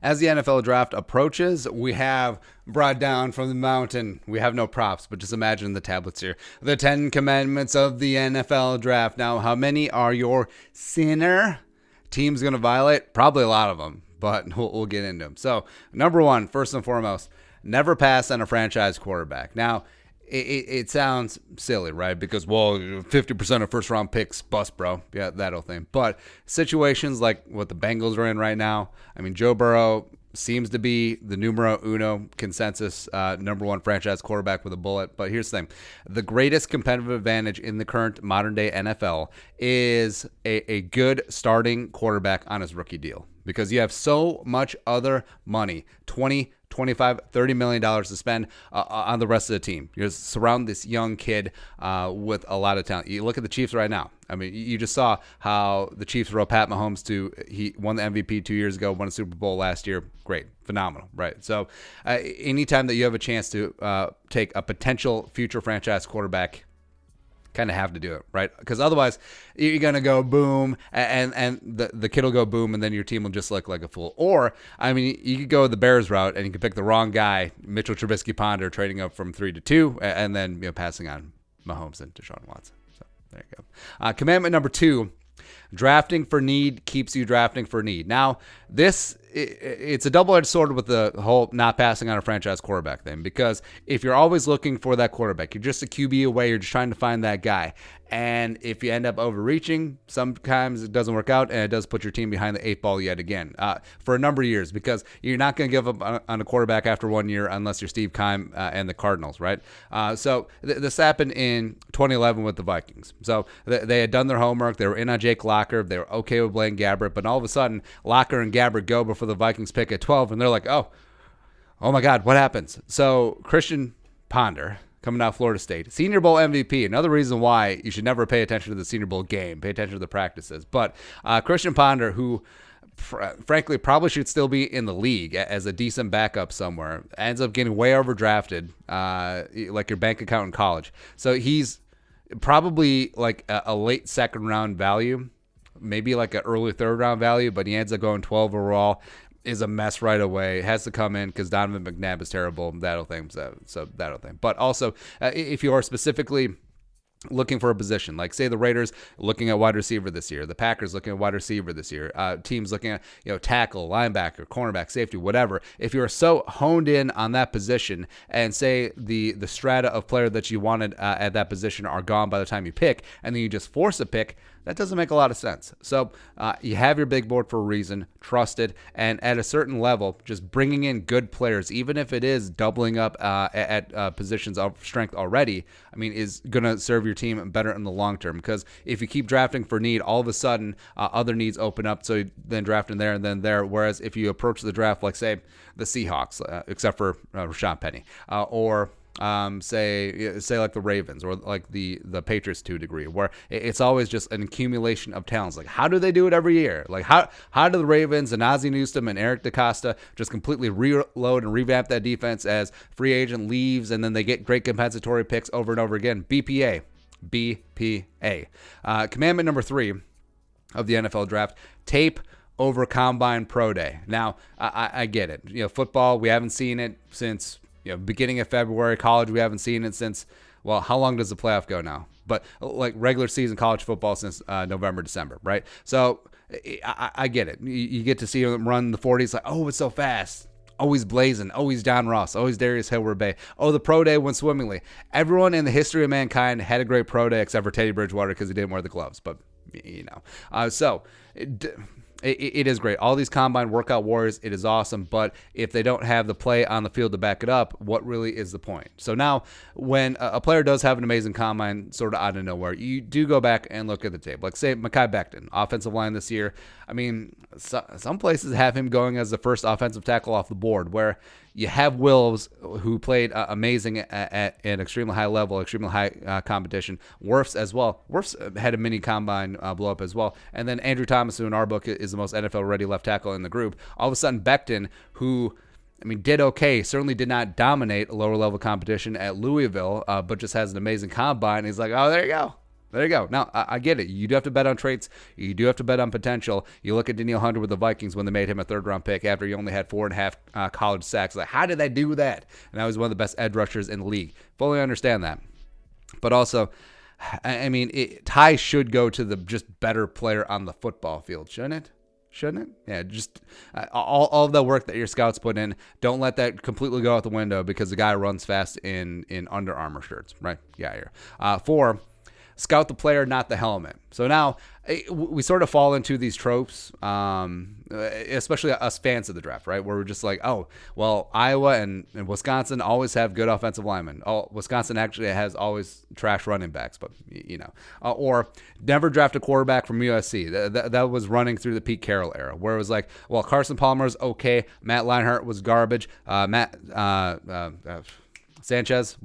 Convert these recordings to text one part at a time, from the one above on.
As the NFL draft approaches, we have brought down from the mountain. We have no props, but just imagine the tablets here. The 10 commandments of the NFL draft. Now, how many are your sinner teams going to violate? Probably a lot of them, but we'll get into them. So, number one, first and foremost, never pass on a franchise quarterback. Now, it sounds silly, right? Because, well, 50% of first-round picks bust, bro. Yeah, that whole thing. But situations like what the Bengals are in right now, I mean, Joe Burrow seems to be the numero uno consensus number one franchise quarterback with a bullet. But here's the thing. The greatest competitive advantage in the current modern-day NFL is a good starting quarterback on his rookie deal. Because you have so much other money, 20, 25, $30 million to spend on the rest of the team. You surround this young kid with a lot of talent. You look at the Chiefs right now. I mean, you just saw how the Chiefs wrote Pat Mahomes he won the MVP 2 years ago, won a Super Bowl last year. Great. Phenomenal, right? So anytime that you have a chance to take a potential future franchise quarterback, kind of have to do it, right? Because otherwise you're going to go boom and the kid will go boom and then your team will just look like a fool. Or, I mean, you could go the Bears route and you could pick the wrong guy, Mitchell Trubisky Ponder, trading up from 3 to 2 and then passing on Mahomes and Deshaun Watson. So there you go. Commandment number 2, drafting for need keeps you drafting for need. Now, it's a double-edged sword with the whole not passing on a franchise quarterback thing, because if you're always looking for that quarterback, you're just a QB away, you're just trying to find that guy. And if you end up overreaching, sometimes it doesn't work out, and it does put your team behind the 8 ball yet again for a number of years, because you're not going to give up on a quarterback after 1 year unless you're Steve Keim and the Cardinals, right? So this happened in 2011 with the Vikings. So they had done their homework. They were in on Jake Locker. They were okay with Blaine Gabbert, but all of a sudden, Locker and Gabbert go before the Vikings pick at 12, and they're like, oh my God, what happens? So Christian Ponder, coming out of Florida State, Senior Bowl MVP. Another reason why you should never pay attention to the Senior Bowl game, pay attention to the practices. But Christian Ponder, who frankly probably should still be in the league as a decent backup somewhere, ends up getting way overdrafted, like your bank account in college. So he's probably like a late second round value, maybe like an early third round value, but he ends up going 12 overall. Is a mess right away. Has to come in because Donovan McNabb is terrible. That'll thing. So that'll thing. But also, if you are specifically looking for a position, like say the Raiders looking at wide receiver this year, the Packers looking at wide receiver this year, teams looking at tackle, linebacker, cornerback, safety, whatever. If you are so honed in on that position, and say the strata of player that you wanted at that position are gone by the time you pick, and then you just force a pick, that doesn't make a lot of sense. So you have your big board for a reason, trust it, and at a certain level, just bringing in good players, even if it is doubling up at positions of strength already, I mean, is going to serve your team better in the long term. Because if you keep drafting for need, all of a sudden other needs open up, so you then drafting there and then there. Whereas if you approach the draft like, say, the Seahawks, except for Rashad Penny, or say like the Ravens or like the Patriots to a degree, where it's always just an accumulation of talents. Like, how do they do it every year? Like, how do the Ravens and Ozzie Newsome and Eric DeCosta just completely reload and revamp that defense as free agent leaves, and then they get great compensatory picks over and over again? BPA. Commandment number 3 of the NFL draft: tape over combine pro day. Now, I get it. Football, we haven't seen it since beginning of February. College, we haven't seen it since, well, how long does the playoff go now? But like regular season college football since November, December, right? So I get it. You get to see them run the 40s, like, oh, it's so fast. Always blazing, always Don Ross, always Darius Heyward-Bay. Oh, the pro day went swimmingly. Everyone in the history of mankind had a great pro day except for Teddy Bridgewater because he didn't wear the gloves. But, so it is great. All these combine workout warriors, it is awesome. But if they don't have the play on the field to back it up, what really is the point? So now when a player does have an amazing combine sort of out of nowhere, you do go back and look at the tape. Like, say, Mekhi Becton, offensive line this year. I mean, some places have him going as the first offensive tackle off the board, where you have Wills, who played amazing at an extremely high level, extremely high competition. Wirfs as well. Wirfs had a mini combine blow up as well. And then Andrew Thomas, who in our book is the most NFL-ready left tackle in the group. All of a sudden, Becton, who, I mean, did okay, certainly did not dominate a lower-level competition at Louisville, but just has an amazing combine. He's like, oh, there you go. There you go. Now, I get it. You do have to bet on traits. You do have to bet on potential. You look at Danielle Hunter with the Vikings when they made him a third-round pick after he only had 4.5 college sacks. Like, how did they do that? And now he's one of the best edge rushers in the league. Fully understand that. But also, I mean, Ty should go to the just better player on the football field, shouldn't it? Shouldn't it? Yeah, just all of the work that your scouts put in, don't let that completely go out the window because the guy runs fast in Under Armour shirts, right? Yeah, here. 4, scout the player, not the helmet. So now we sort of fall into these tropes, especially us fans of the draft, right? Where we're just like, oh, well, Iowa and Wisconsin always have good offensive linemen. Oh, Wisconsin actually has always trash running backs, but or never draft a quarterback from USC. That was running through the Pete Carroll era, where it was like, well, Carson Palmer's okay, Matt Leinart was garbage, Mark Sanchez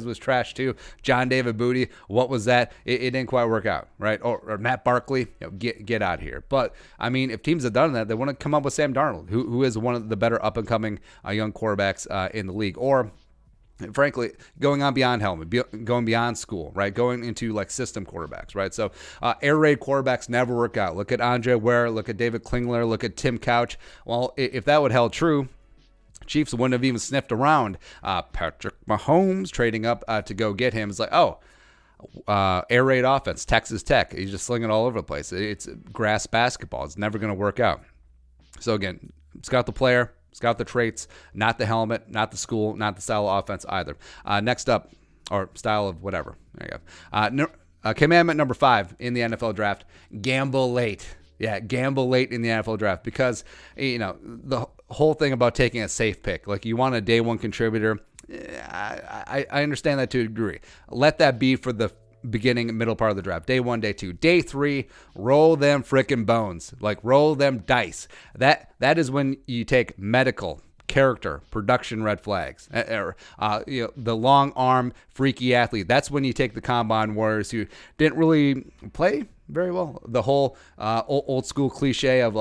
was trash too. John David Booty, what was that? It didn't quite work out, right? Or Matt Barkley, get out of here. But I mean, if teams have done that, they want to come up with Sam Darnold, who is one of the better up and coming young quarterbacks in the league, or frankly, going on beyond helmet, going beyond school, right? Going into like system quarterbacks, right? So air raid quarterbacks never work out. Look at Andre Ware, look at David Klingler, look at Tim Couch. Well, if that would held true, Chiefs wouldn't have even sniffed around Patrick Mahomes trading up to go get him. It's like, air raid offense, Texas Tech. He's just slinging it all over the place. It's grass basketball. It's never going to work out. So again, scout the player, scout the traits, not the helmet, not the school, not the style of offense either. Next up, or style of whatever. There you go. Commandment number 5 in the NFL draft: gamble late. Yeah, gamble late in the NFL draft because, the whole thing about taking a safe pick, like you want a day one contributor, I understand that to a degree. Let that be for the beginning, middle part of the draft. Day 1, day 2. Day 3, roll them frickin' bones. Like roll them dice. That is when you take medical, character, production red flags, the long arm freaky athlete. That's when you take the combine warriors who didn't really play very well. The whole old school cliche of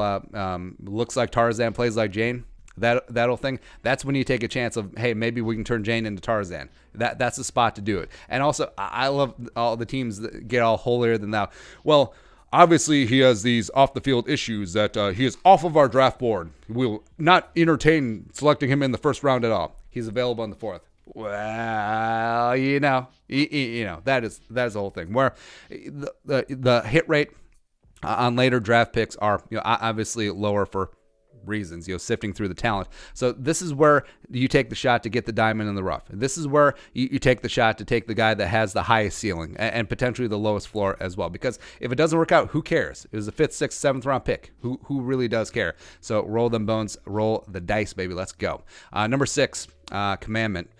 looks like Tarzan, plays like Jane. That whole thing. That's when you take a chance of, hey, maybe we can turn Jane into Tarzan. That's the spot to do it. And also, I love all the teams that get all holier than thou. Well, obviously, he has these off-the-field issues that he is off of our draft board. We will not entertain selecting him in the first round at all. He's available in the 4th. Well, that is the whole thing. Where the hit rate on later draft picks are obviously lower for reasons, sifting through the talent. So this is where you take the shot to get the diamond in the rough. This is where you take the shot to take the guy that has the highest ceiling and potentially the lowest floor as well. Because if it doesn't work out, who cares? It was a 5th, 6th, 7th round pick. Who really does care? So roll them bones, roll the dice, baby. Let's go. Number 6, commandment: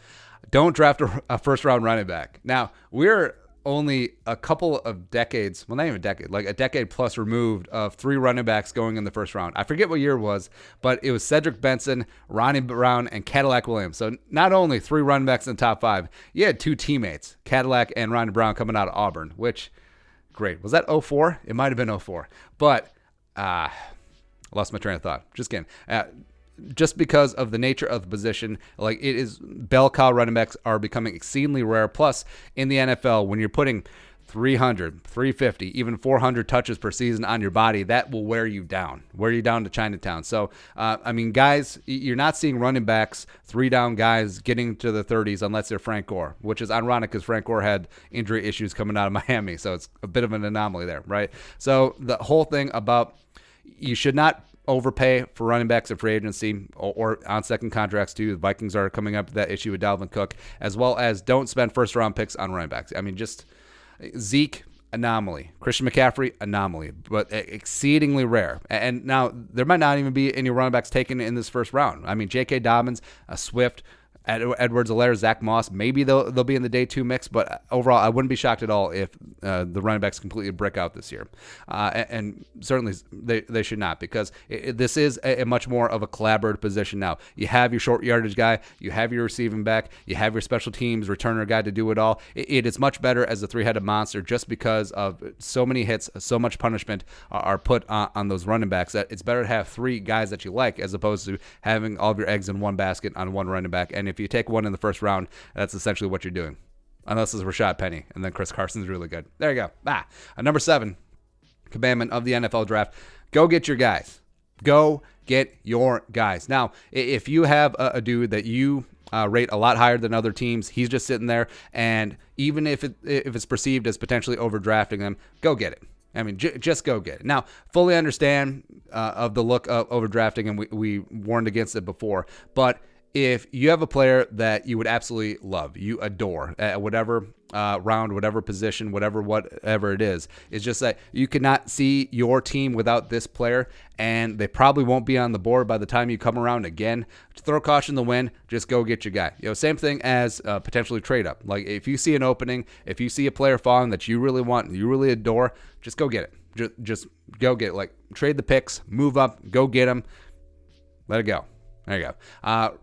don't draft a first round running back. Now, we're only a couple of decades, well, not even a decade, like a decade plus removed of 3 running backs going in the first round. I forget what year it was, but it was Cedric Benson, Ronnie Brown, and Cadillac Williams. So not only 3 running backs in the top 5, you had 2 teammates, Cadillac and Ronnie Brown, coming out of Auburn, which, great. Was that 04? It might have been 04. But, lost my train of thought. Just kidding. Just because of the nature of the position, like it is, bell cow running backs are becoming exceedingly rare. Plus, in the NFL, when you're putting 300, 350, even 400 touches per season on your body, that will wear you down to Chinatown. So, guys, you're not seeing running backs, 3-down guys getting to the 30s unless they're Frank Gore, which is ironic because Frank Gore had injury issues coming out of Miami. So it's a bit of an anomaly there, right? So the whole thing about you should not overpay for running backs at free agency or on second contracts too. The Vikings are coming up to that issue with Dalvin Cook, as well as don't spend first round picks on running backs. Just Zeke, anomaly. Christian McCaffrey, anomaly, but exceedingly rare. And now there might not even be any running backs taken in this first round. J.K. Dobbins, Swift, Edwards-Helaire, Zach Moss, maybe they'll be in the day 2 mix, but overall, I wouldn't be shocked at all if the running backs completely brick out this year. And certainly they should not, because this is a much more of a collaborative position now. You have your short yardage guy, you have your receiving back, you have your special teams returner guy to do it all. It is much better as a 3-headed monster just because of so many hits, so much punishment are put on those running backs that it's better to have 3 guys that you like as opposed to having all of your eggs in one basket on one running back. And if you take one in the first round, that's essentially what you're doing. unless it's Rashad Penny, and then Chris Carson's really good. There you go. Number 7 commandment of the NFL draft: go get your guys. Go get your guys. Now, if you have a dude that you rate a lot higher than other teams, he's just sitting there, and even if it's perceived as potentially overdrafting them, go get it. I mean, just go get it. Now, fully understand of the look of overdrafting, and we warned against it before, but if you have a player that you would absolutely love, you adore at whatever round, whatever position, whatever it is, it's just that you cannot see your team without this player, and they probably won't be on the board by the time you come around again. To throw caution to the wind, just go get your guy. Same thing as potentially trade up. Like if you see an opening, if you see a player falling that you really want, you really adore, just go get it. Just go get it. Like trade the picks, move up, go get them, let it go. There you go.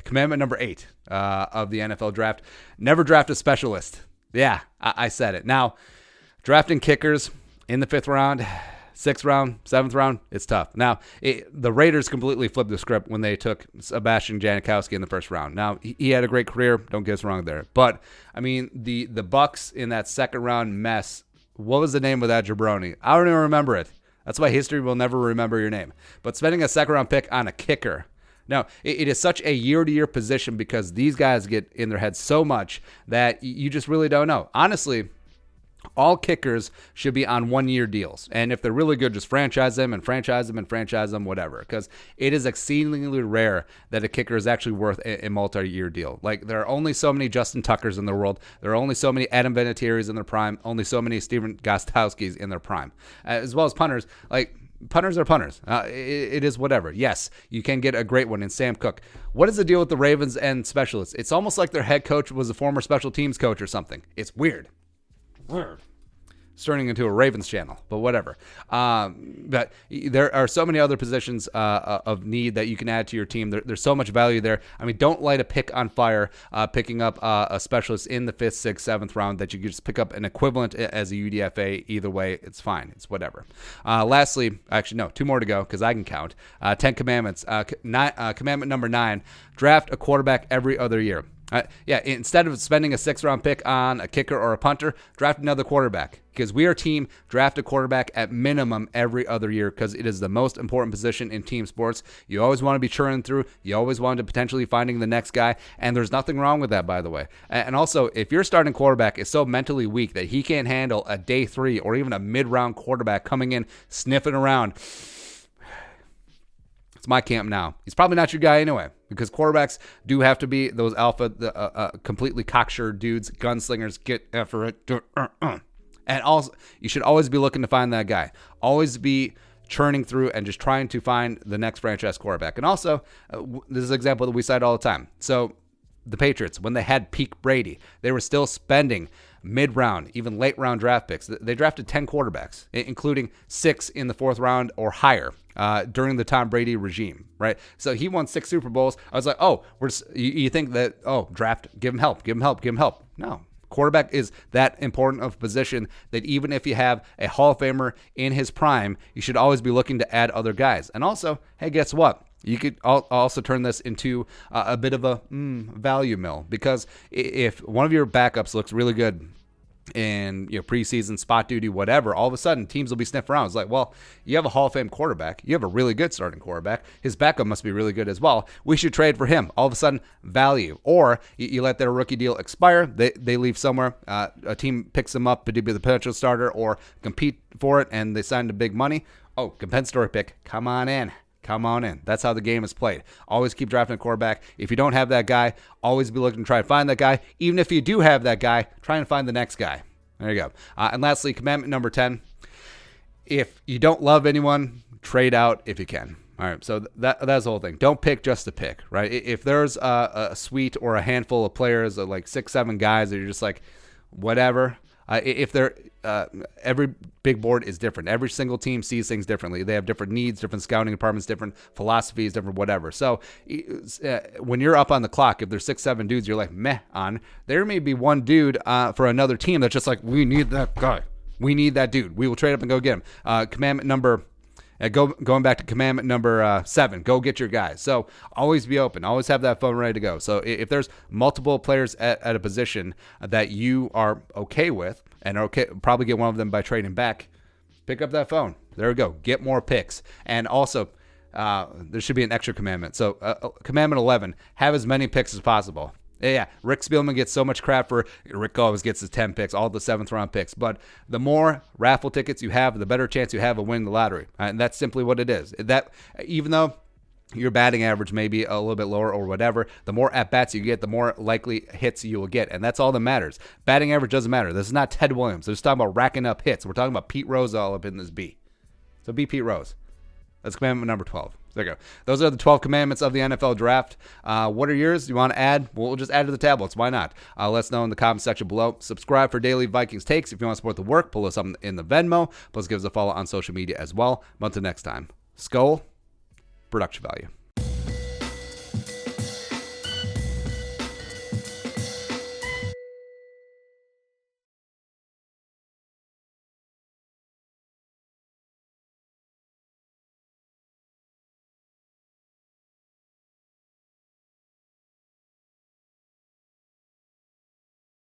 Commandment number 8 of the NFL draft: never draft a specialist. Yeah, I said it. Now, drafting kickers in the 5th round, 6th round, 7th round, it's tough. Now, the Raiders completely flipped the script when they took Sebastian Janikowski in the 1st round. Now, he had a great career. Don't get us wrong there. But, I mean, the Bucs in that 2nd round mess, what was the name of that jabroni? I don't even remember it. That's why history will never remember your name. But spending a 2nd round pick on a kicker. Now, it is such a year-to-year position because these guys get in their heads so much that you just really don't know. Honestly, all kickers should be on 1-year deals. And if they're really good, just franchise them and franchise them and franchise them, whatever. Because it is exceedingly rare that a kicker is actually worth a multi-year deal. Like, there are only so many Justin Tuckers in the world. There are only so many Adam Vinatieri's in their prime. Only so many Steven Gostkowski's in their prime. As well as punters. Like, punters are punters. It is whatever. Yes, you can get a great one in Sam Cook. What is the deal with the Ravens and specialists? It's almost like their head coach was a former special teams coach or something. It's weird. It's turning into a Ravens channel, but whatever. But there are so many other positions of need that you can add to your team. There's so much value there. I mean, don't light a pick on fire picking up a specialist in the 5th, 6th, 7th round that you could just pick up an equivalent as a UDFA. Either way, it's fine. It's whatever. Lastly, actually, no, 2 more to go because I can count. 10 commandments. Commandment number 9, draft a quarterback every other year. Instead of spending a 6th round pick on a kicker or a punter, draft another quarterback. Because we are team, draft a quarterback at minimum every other year because it is the most important position in team sports. You always want to be churning through. You always want to potentially finding the next guy. And there's nothing wrong with that, by the way. And also, if your starting quarterback is so mentally weak that he can't handle a day 3 or even a mid-round quarterback coming in, sniffing around, it's my camp now. He's probably not your guy anyway. Because quarterbacks do have to be those alpha, completely cocksure dudes, gunslingers, get after it. And also, you should always be looking to find that guy. Always be churning through and just trying to find the next franchise quarterback. And also, this is an example that we cite all the time. So the Patriots, when they had peak Brady, they were still spending mid-round, even late-round draft picks. They drafted 10 quarterbacks, including 6 in the 4th round or higher during the Tom Brady regime, right? So he won 6 Super Bowls. I was like, you think that, draft, give him help. No. Quarterback is that important of a position that even if you have a Hall of Famer in his prime, you should always be looking to add other guys. And also, hey, guess what? You could also turn this into a bit of a value mill because if one of your backups looks really good in preseason, spot duty, whatever, all of a sudden teams will be sniffing around. It's like, well, you have a Hall of Fame quarterback. You have a really good starting quarterback. His backup must be really good as well. We should trade for him. All of a sudden, value. Or you let their rookie deal expire. They leave somewhere. A team picks them up to be the potential starter or compete for it, and they sign the big money. Oh, compensatory pick. Come on in. That's how the game is played. Always keep drafting a quarterback. If you don't have that guy, always be looking to try and find that guy. Even if you do have that guy, try and find the next guy. There you go. And lastly, commandment number 10. If you don't love anyone, trade out if you can. All right, so that's the whole thing. Don't pick just to pick, right? If there's a suite or a handful of players, like 6, 7 guys that you're just like, whatever. If they're every big board is different. Every single team sees things differently. They have different needs, different scouting departments, different philosophies, different whatever. So when you're up on the clock, if there's 6, 7 dudes, you're like meh on. There may be one dude for another team that's just like, we need that guy. We need that dude. We will trade up and go get him. Commandment number Going back to commandment number 7, go get your guys. So always be open. Always have that phone ready to go. So if there's multiple players at a position that you are okay with and are okay, probably get one of them by trading back, pick up that phone. There we go. Get more picks. And also, there should be an extra commandment. So commandment 11, have as many picks as possible. Yeah, Rick Spielman gets so much crap for Rick always gets his 10 picks, all the 7th round picks. But the more raffle tickets you have, the better chance you have of winning the lottery. And that's simply what it is. That even though your batting average may be a little bit lower or whatever, the more at-bats you get, the more likely hits you will get. And that's all that matters. Batting average doesn't matter. This is not Ted Williams. They're just talking about racking up hits. We're talking about Pete Rose all up in this B. So be Pete Rose. That's commandment number 12. There you go. Those are the 12 commandments of the NFL draft. What are yours? You want to add? We'll just add to the tablets. Why not? Let us know in the comment section below. Subscribe for daily Vikings takes. If you want to support the work, pull us up in the Venmo. Plus give us a follow on social media as well. But until next time, Skull, production value.